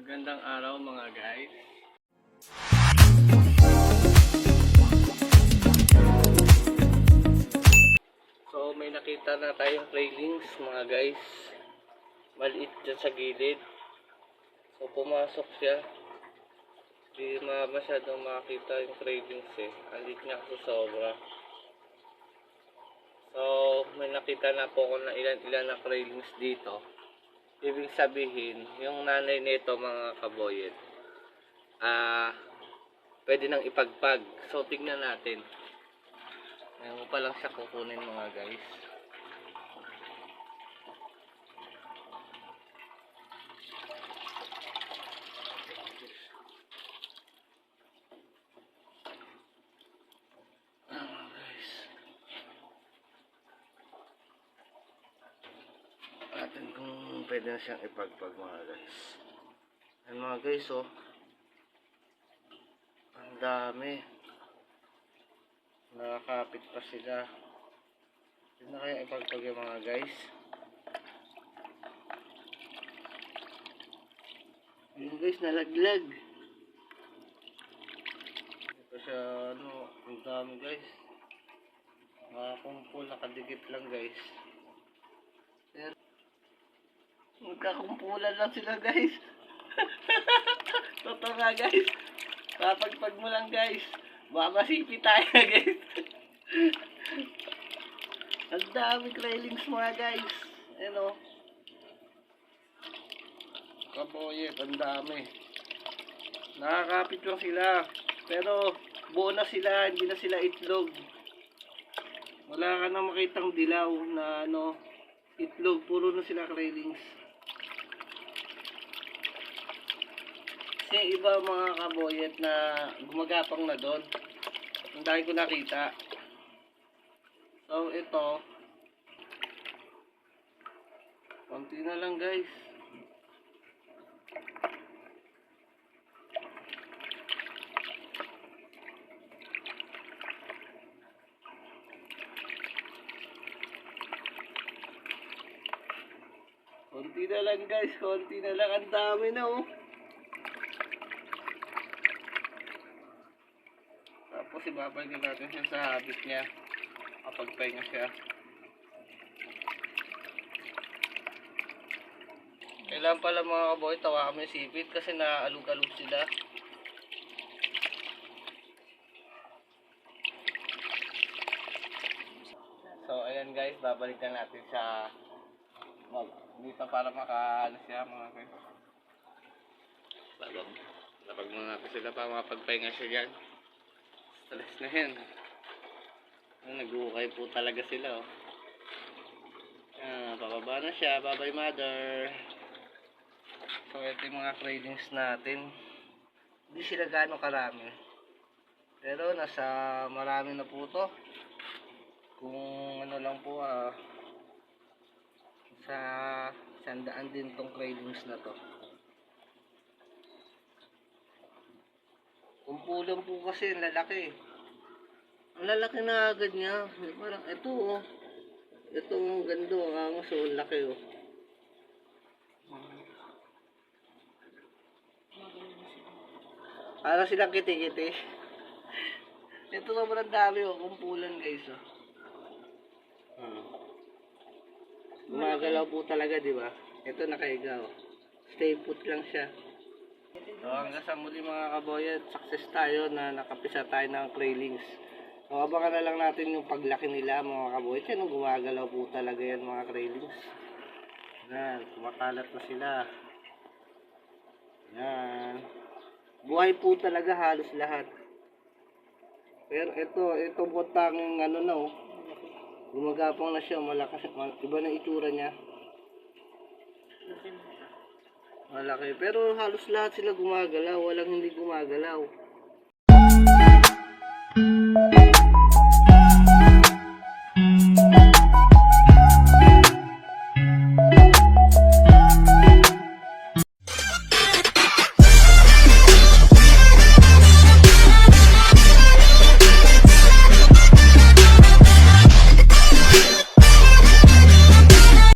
Magandang araw mga guys. So may nakita na tayong railings mga guys. Maliit dyan sa gilid. So pumasok siya. Hindi masyadong makita yung railings eh. Alit niya kasi sobra. So may nakita na po ako na ilan na railings dito. Ibig sabihin, yung nanay nito mga kaboyet, pwede nang ipagpag. So tignan natin. Ngayon ko pa lang siya kukunin mga guys. Natin kung pwede na siyang ipagpag mga guys. Ayan mga guys oh. Ang dami. Nakakapit pa sila. Hindi na kaya ipagpag yung mga guys. Yung guys nalaglag. Hindi pa siya ang dami guys. Nakakumpul, nakadikit lang guys. Pero magkakumpulan lang sila guys. Totoo nga guys. Papagpag mo lang guys. Baka masipi tayo guys. Ang dami railings mga guys. Ayan o. Kaboyet, ang dami. Nakakapit lang sila. Pero buo na sila, hindi na sila itlog. Wala ka na makitang dilaw na itlog. Puro na sila railings. Kasi iba mga kaboyet na gumagapang na doon. Ang dami ko nakita. So ito, konti na lang guys. Konti na lang guys, konti na lang. Ang dami na oh. Tapos ibabalik natin siya sa habit niya kapag pahinga siya. Kailangan pala mga kaboy tawa kami sipit kasi naalog-alog sila. So ayan guys, babalik na natin sa dito para makaano siya mga guys. Labag muna natin sila para makapagpahinga siya dyan. Stress na yan. Nag-uukay po talaga sila oh. Pababa na siya. Bye bye mother. So ito yung mga railings natin. Hindi sila gaano karami. Pero nasa marami na po to. Kung ano lang po sa 100 din tong railings na to. Kumpulan po kasi ang lalaki. Ang lalaki na agad niya. Parang ito oh. Ito ang ganda ang so laki oh. Para silang kiti-kiti. Ito sobrang dami oh, kumpulan guys oh. Gumagalaw po talaga, di ba? Ito nakahiga oh. Stay put lang siya. So hanggang sa muli mga kaboyet, success tayo na nakapisa tayo ng railings. So abangan na lang natin yung paglaki nila mga kaboyet. Yan, gumagalaw po talaga yan mga railings. Yan, kumakalat na sila. Yan. Buhay po talaga halos lahat. Pero ito po tanging na oh. Gumagapang na siya, malakas, iba na itsura niya. Malaki, pero halos lahat sila gumagalaw, walang hindi gumagalaw.